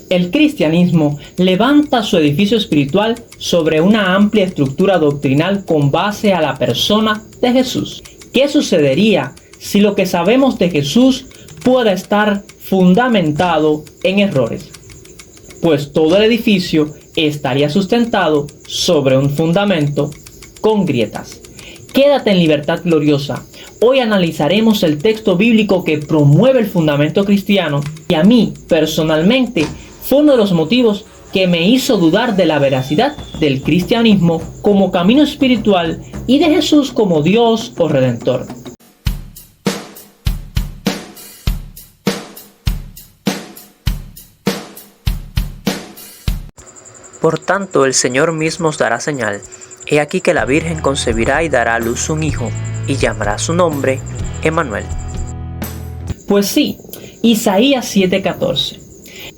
El cristianismo levanta su edificio espiritual sobre una amplia estructura doctrinal con base a la persona de Jesús. ¿Qué sucedería si lo que sabemos de Jesús pueda estar fundamentado en errores? Pues todo el edificio estaría sustentado sobre un fundamento con grietas. Quédate en libertad gloriosa. Hoy analizaremos el texto bíblico que promueve el fundamento cristiano y a mí, personalmente, fue uno de los motivos que me hizo dudar de la veracidad del cristianismo como camino espiritual y de Jesús como Dios o Redentor. Por tanto, el Señor mismo os dará señal. He aquí que la Virgen concebirá y dará a luz un hijo, y llamará su nombre Emmanuel. Pues sí, Isaías 7:14.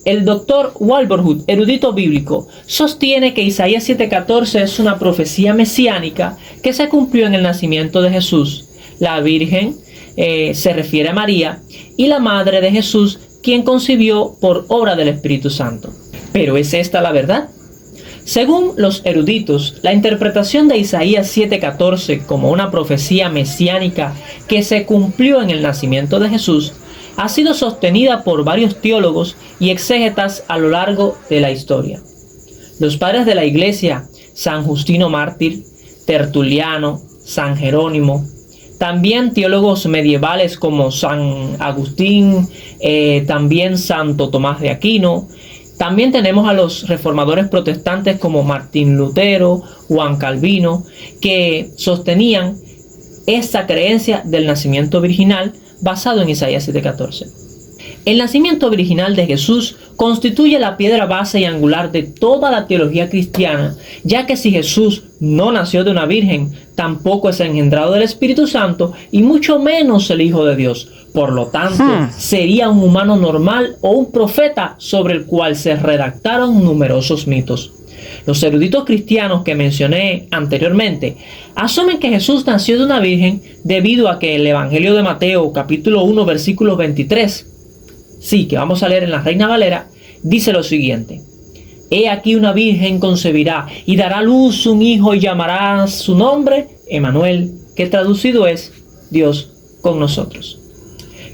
El doctor Walberhood, erudito bíblico, sostiene que Isaías 7:14 es una profecía mesiánica que se cumplió en el nacimiento de Jesús. La Virgen se refiere a María y la madre de Jesús, quien concibió por obra del Espíritu Santo. ¿Pero es esta la verdad? Según los eruditos, la interpretación de Isaías 7:14 como una profecía mesiánica que se cumplió en el nacimiento de Jesús ha sido sostenida por varios teólogos y exégetas a lo largo de la historia. Los padres de la Iglesia, San Justino Mártir, Tertuliano, San Jerónimo, también teólogos medievales como San Agustín, también Santo Tomás de Aquino. También tenemos a los reformadores protestantes como Martín Lutero, Juan Calvino, que sostenían esta creencia del nacimiento virginal basado en Isaías 7:14. El nacimiento virginal de Jesús constituye la piedra base y angular de toda la teología cristiana, ya que si Jesús no nació de una virgen, tampoco es engendrado del Espíritu Santo y mucho menos el Hijo de Dios. Por lo tanto, sería un humano normal o un profeta sobre el cual se redactaron numerosos mitos. Los eruditos cristianos que mencioné anteriormente asumen que Jesús nació de una virgen debido a que el Evangelio de Mateo, capítulo 1, versículo 23, sí, que vamos a leer en la Reina Valera, dice lo siguiente: He aquí una virgen concebirá y dará a luz un hijo y llamará su nombre Emmanuel, que traducido es Dios con nosotros.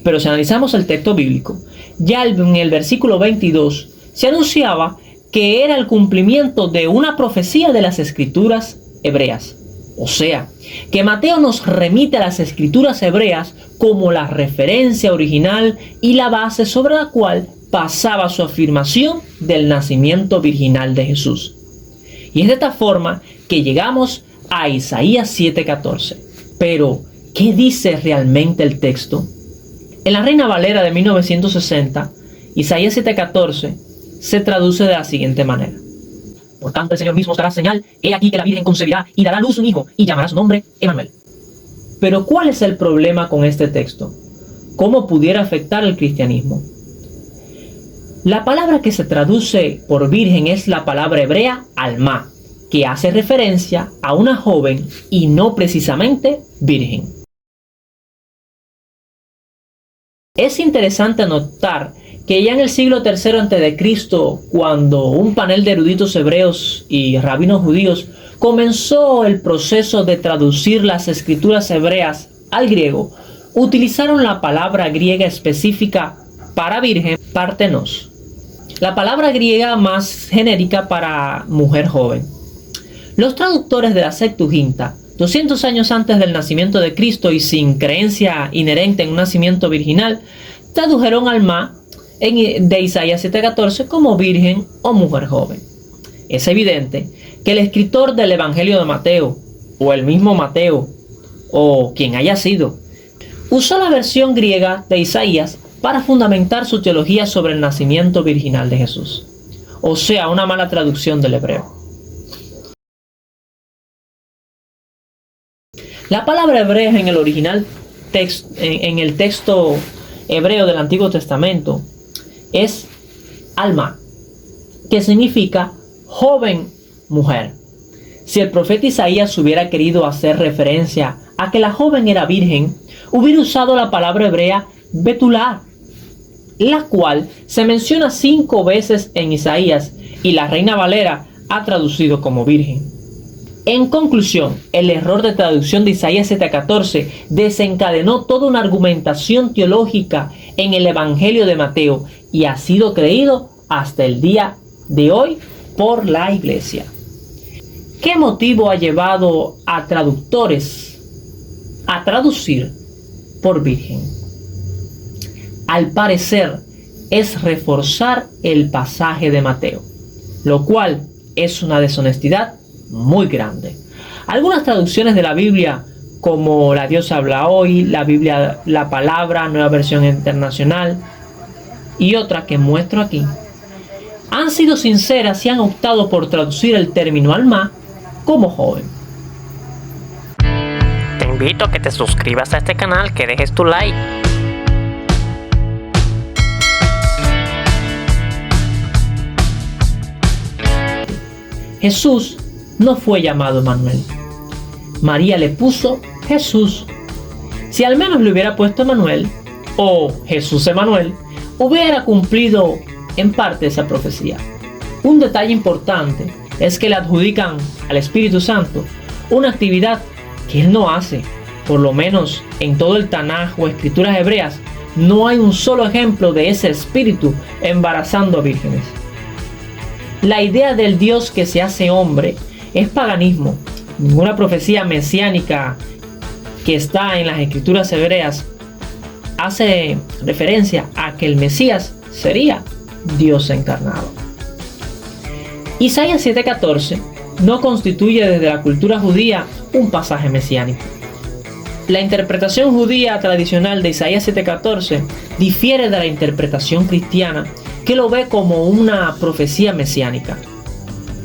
Pero si analizamos el texto bíblico, ya en el versículo 22 se anunciaba que era el cumplimiento de una profecía de las escrituras hebreas. O sea, que Mateo nos remite a las escrituras hebreas como la referencia original y la base sobre la cual basaba su afirmación del nacimiento virginal de Jesús. Y es de esta forma que llegamos a Isaías 7:14. Pero, ¿qué dice realmente el texto? En la Reina Valera de 1960, Isaías 7:14 se traduce de la siguiente manera: Por tanto, el Señor mismo os dará señal, he aquí que la Virgen concebirá y dará a luz un hijo, y llamará su nombre Emmanuel. Pero, ¿cuál es el problema con este texto? ¿Cómo pudiera afectar el cristianismo? La palabra que se traduce por virgen es la palabra hebrea alma, que hace referencia a una joven y no precisamente virgen. Es interesante notar que ya en el siglo III a.C., cuando un panel de eruditos hebreos y rabinos judíos comenzó el proceso de traducir las escrituras hebreas al griego, utilizaron la palabra griega específica para virgen, partenos, la palabra griega más genérica para mujer joven. Los traductores de la Septuaginta, 200 años antes del nacimiento de Cristo y sin creencia inherente en un nacimiento virginal, tradujeron alma de Isaías 7:14 como virgen o mujer joven. Es evidente que el escritor del Evangelio de Mateo, o el mismo Mateo, o quien haya sido, usó la versión griega de Isaías para fundamentar su teología sobre el nacimiento virginal de Jesús. O sea, una mala traducción del hebreo. La palabra hebrea en el original en el texto hebreo del Antiguo Testamento es alma, que significa joven mujer. Si el profeta Isaías hubiera querido hacer referencia a que la joven era virgen, hubiera usado la palabra hebrea betulá, la cual se menciona 5 veces en Isaías y la Reina Valera ha traducido como virgen. En conclusión, el error de traducción de Isaías 7:14 desencadenó toda una argumentación teológica en el Evangelio de Mateo y ha sido creído hasta el día de hoy por la Iglesia. ¿Qué motivo ha llevado a traductores a traducir por virgen? Al parecer es reforzar el pasaje de Mateo, lo cual es una deshonestidad muy grande. Algunas traducciones de la Biblia, como La Dios habla hoy, la Biblia La Palabra, Nueva Versión Internacional y otra que muestro aquí, han sido sinceras y han optado por traducir el término alma como joven. Te invito a que te suscribas a este canal, que dejes tu like. Jesús no fue llamado Emanuel. María le puso Jesús. Si al menos le hubiera puesto Emanuel o Jesús Emanuel, hubiera cumplido en parte esa profecía. Un detalle importante es que le adjudican al Espíritu Santo una actividad que él no hace. Por lo menos en todo el Tanaj o escrituras hebreas no hay un solo ejemplo de ese espíritu embarazando a vírgenes. La idea del Dios que se hace hombre es paganismo. Ninguna profecía mesiánica que está en las escrituras hebreas hace referencia a que el Mesías sería Dios encarnado. Isaías 7:14 no constituye desde la cultura judía un pasaje mesiánico. La interpretación judía tradicional de Isaías 7:14 difiere de la interpretación cristiana, que lo ve como una profecía mesiánica.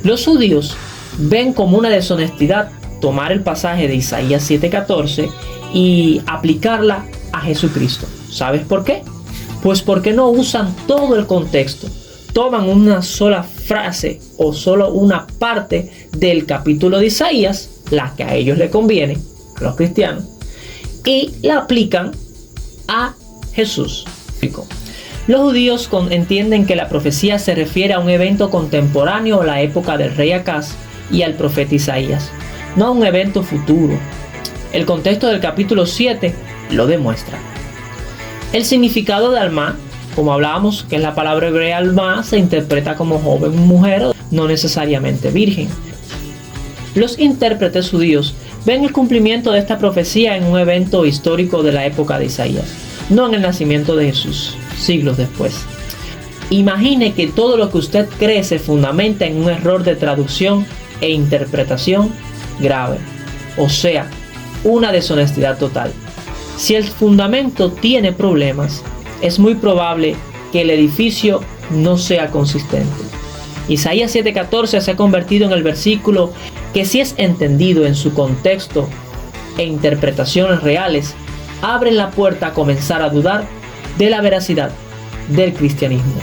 Los judíos ven como una deshonestidad tomar el pasaje de Isaías 7:14 y aplicarla a Jesucristo. ¿Sabes por qué? Pues porque no usan todo el contexto. Toman una sola frase o solo una parte del capítulo de Isaías, la que a ellos les conviene, a los cristianos, y la aplican a Jesús. Los judíos entienden que la profecía se refiere a un evento contemporáneo a la época del rey Acaz y al profeta Isaías, no a un evento futuro. El contexto del capítulo 7 lo demuestra. El significado de alma, como hablábamos, que es la palabra hebrea alma, se interpreta como joven mujer, no necesariamente virgen. Los intérpretes judíos ven el cumplimiento de esta profecía en un evento histórico de la época de Isaías, no en el nacimiento de Jesús, siglos después. Imagine que todo lo que usted cree se fundamenta en un error de traducción e interpretación grave, o sea, una deshonestidad total. Si el fundamento tiene problemas, es muy probable que el edificio no sea consistente. Isaías 7:14 se ha convertido en el versículo que, si es entendido en su contexto e interpretaciones reales, abre la puerta a comenzar a dudar de la veracidad del cristianismo.